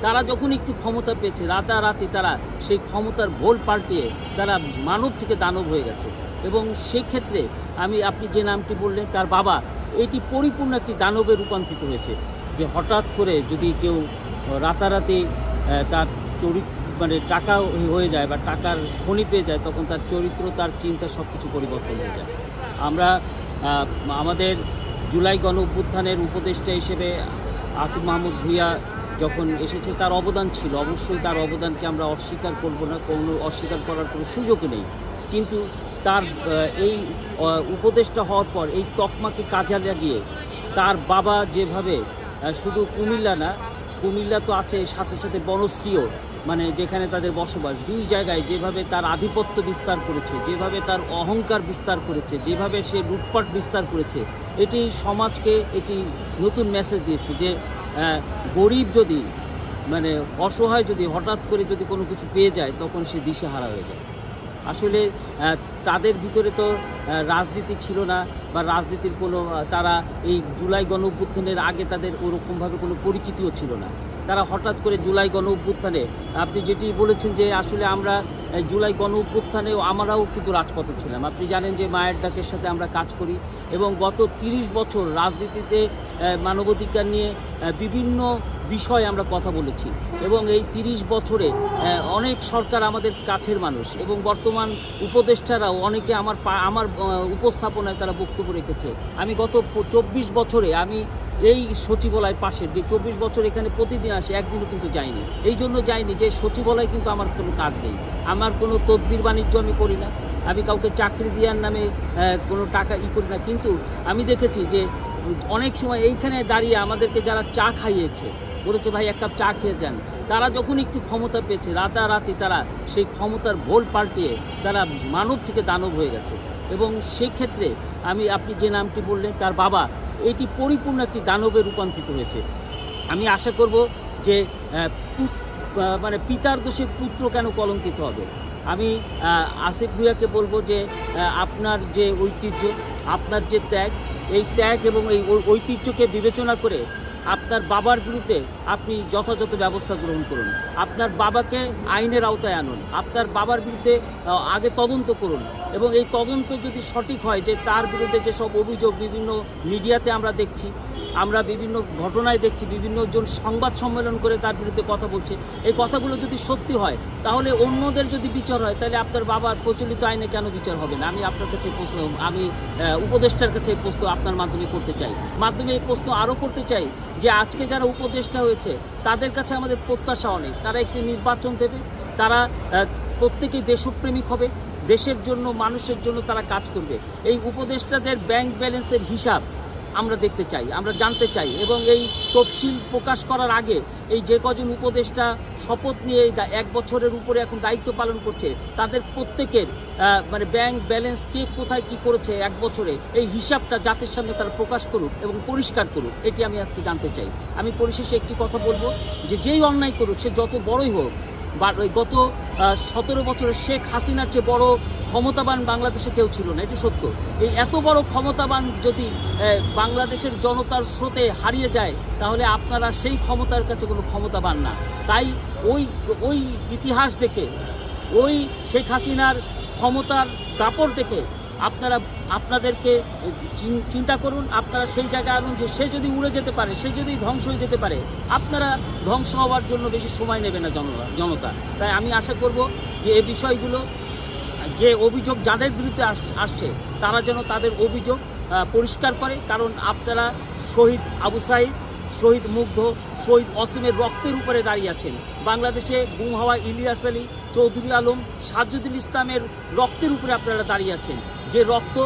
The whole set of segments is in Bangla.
তারা যখন একটু ক্ষমতা পেয়েছে রাতারাতি তারা সেই ক্ষমতার ভোল পাল্টিয়ে তারা মানব থেকে দানব হয়ে গেছে। এবং সেক্ষেত্রে আপনি যে নামটি বললেন তার বাবা, এটি পরিপূর্ণ একটি দানবে রূপান্তরিত হয়েছে। যে হঠাৎ করে যদি কেউ রাতারাতি তার মানে টাকা হয়ে যায় বা টাকার খনি পেয়ে যায়, তখন তার চরিত্র, তার চিন্তা সব কিছু পরিবর্তন হয়ে যায়। আমরা আমাদের জুলাই গণ অভ্যুত্থানের উপদেষ্টা হিসেবে আসিফ মাহমুদ ভূঁইয়া যখন এসেছে, তার অবদান ছিল, অবশ্যই তার অবদানকে আমরা অস্বীকার করব না, অস্বীকার করার কোনো সুযোগ নেই। কিন্তু তার এই উপদেষ্টা হওয়ার পর এই তকমাকে কাজে লাগিয়ে তার বাবা যেভাবে শুধু কুমিল্লা না, কুমিল্লা তো আছে, সাথে সাথে বনশ্রীও, মানে যেখানে তাদের বসবাস, দুই জায়গায় যেভাবে তার আধিপত্য বিস্তার করেছে, যেভাবে তার অহংকার বিস্তার করেছে, যেভাবে সে লুটপাট বিস্তার করেছে, এটি সমাজকে এটি নতুন মেসেজ দিয়েছে যে গরিব যদি, মানে অসহায় যদি হঠাৎ করে যদি কোনো কিছু পেয়ে যায়, তখন সে দিশেহারা হয়ে যায়। আসলে তাদের ভিতরে তো রাজনীতি ছিল না, বা রাজনীতির কোনো, তারা এই জুলাই গণ অভ্যুত্থানের আগে তাদের ওরকমভাবে কোনো পরিচিতিও ছিল না। তারা হঠাৎ করে জুলাই গণ অভ্যুত্থানে, আপনি যেটি বলেছেন যে আসলে আমরা জুলাই গণ অভ্যুত্থানেও আমরাও কিন্তু রাজপথে ছিলাম। আপনি জানেন যে মায়ের ডাকের সাথে আমরা কাজ করি এবং গত 30 বছর রাজনীতিতে মানবাধিকার নিয়ে বিভিন্ন বিষয়ে আমরা কথা বলেছি। এবং এই 30 বছরে অনেক সরকার আমাদের কাছের মানুষ এবং বর্তমান উপদেষ্টারাও অনেকে আমার উপস্থাপনায় তারা বক্তব্য রেখেছে। আমি গত 24 বছরে আমি এই সচিবালয় পাশের যে 24 বছর এখানে প্রতিদিন আসি, একদিনও কিন্তু যাইনি। এই জন্য যাইনি যে সচিবালয় কিন্তু আমার কোনো কাজ নেই, আমার কোনো তদবির বাণিজ্য আমি করি না, আমি কাউকে চাকরি দেওয়ার নামে কোনো টাকা করি না। কিন্তু আমি দেখেছি যে অনেক সময় এইখানে দাঁড়িয়ে আমাদেরকে যারা চা খাইয়েছে, বলেছে ভাই এক কাপ চা খেয়ে যান, তারা যখন একটু ক্ষমতা পেয়েছে রাতারাতি তারা সেই ক্ষমতার ভোল পাল্টিয়ে তারা মানব থেকে দানব হয়ে গেছে। এবং সেক্ষেত্রে আপনি যে নামটি বললেন তার বাবা, এটি পরিপূর্ণ একটি দানবে রূপান্তরিত হয়েছে। আমি আশা করব যে মানে পিতার দোষে পুত্র কেন কলঙ্কিত হবে। আমি আসিফ ভূঁইয়াকে বলবো যে আপনার যে ঐতিহ্য, আপনার যে ত্যাগ, এই ত্যাগ এবং এই ঐতিহ্যকে বিবেচনা করে আপনার বাবার বিরুদ্ধে আপনি যথাযথ ব্যবস্থা গ্রহণ করুন, আপনার বাবাকে আইনের আওতায় আনুন, আপনার বাবার বিরুদ্ধে আগে তদন্ত করুন। এবং এই তদন্ত যদি সঠিক হয় যে তার বিরুদ্ধে যেসব অভিযোগ বিভিন্ন মিডিয়াতে আমরা দেখছি, আমরা বিভিন্ন ঘটনায় দেখছি, বিভিন্ন জন সংবাদ সম্মেলন করে তার বিরুদ্ধে কথা বলছে, এই কথাগুলো যদি সত্যি হয়, তাহলে অন্যদের যদি বিচার হয়, তাহলে আপনার বাবার প্রচলিত আইনে কেন বিচার হবে না? আমি আপনার কাছে প্রশ্ন, আমি উপদেষ্টার কাছে প্রশ্ন আপনার মাধ্যমে করতে চাই, এই প্রশ্ন আরও করতে চাই যে আজকে যারা উপদেষ্টা হয়েছে তাদের কাছে আমাদের প্রত্যাশা অনেক। তারা একটি নির্বাচন দেবে, তারা প্রত্যেকেই দেশপ্রেমিক হবে, দেশের জন্য, মানুষের জন্য তারা কাজ করবে। এই উপদেষ্টাদের ব্যাংক ব্যালেন্সের হিসাব আমরা দেখতে চাই, আমরা জানতে চাই। এবং এই তফসিল প্রকাশ করার আগে এই যে কজন উপদেষ্টা শপথ নিয়ে 1 বছরের উপরে এখন দায়িত্ব পালন করছে, তাদের প্রত্যেকের মানে ব্যাংক ব্যালেন্স কে কোথায় কি করেছে 1 বছরে, এই হিসাবটা জাতির সামনে তারা প্রকাশ করুক এবং পরিষ্কার করুক, এটি আমি আজকে জানতে চাই। আমি পরিশেষে একটি কথা বলবো যে যেই অন্যায় করুক, সে যত বড়ই হোক, বা গত 17 বছরে শেখ হাসিনার চেয়ে বড় ক্ষমতাবান বাংলাদেশে কেউ ছিল না, এটি সত্য। এই এত বড় ক্ষমতাবান যদি বাংলাদেশের জনতার স্রোতে হারিয়ে যায়, তাহলে আপনারা সেই ক্ষমতার কাছে কোনো ক্ষমতাবান না। তাই ওই ইতিহাস দেখে, ওই শেখ হাসিনার ক্ষমতার দাপট দেখে আপনাদেরকে চিন্তা করুন, আপনারা সেই জায়গায় আনুন যে সে যদি উড়ে যেতে পারে, সে যদি ধ্বংস হয়ে যেতে পারে, আপনারা ধ্বংস হওয়ার জন্য বেশি সময় নেবে না জনতা। তাই আমি আশা করব যে এই বিষয়গুলো, যে অভিযোগ যাদের বিরুদ্ধে আসছে, তারা যেন তাদের অভিযোগ পরিষ্কার করে। কারণ আপনারা শহীদ আবু সাঈদ, শহীদ মুগ্ধ, শহীদ অসীমের রক্তের উপরে দাঁড়িয়ে আছেন। বাংলাদেশে গুম হওয়া ইলিয়াস আলী, চৌধুরী আলম, সাজ্জুদুল ইসলামের রক্তের উপরে আপনারা দাঁড়িয়ে আছেন। যে রক্ত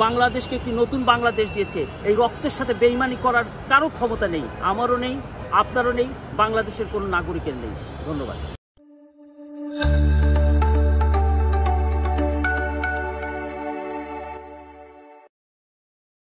বাংলাদেশকে একটি নতুন বাংলাদেশ দিয়েছে, এই রক্তের সাথে বেইমানি করার কারো ক্ষমতা নেই, আমারও নেই, আপনারও নেই, বাংলাদেশের কোনো নাগরিকের নেই। ধন্যবাদ।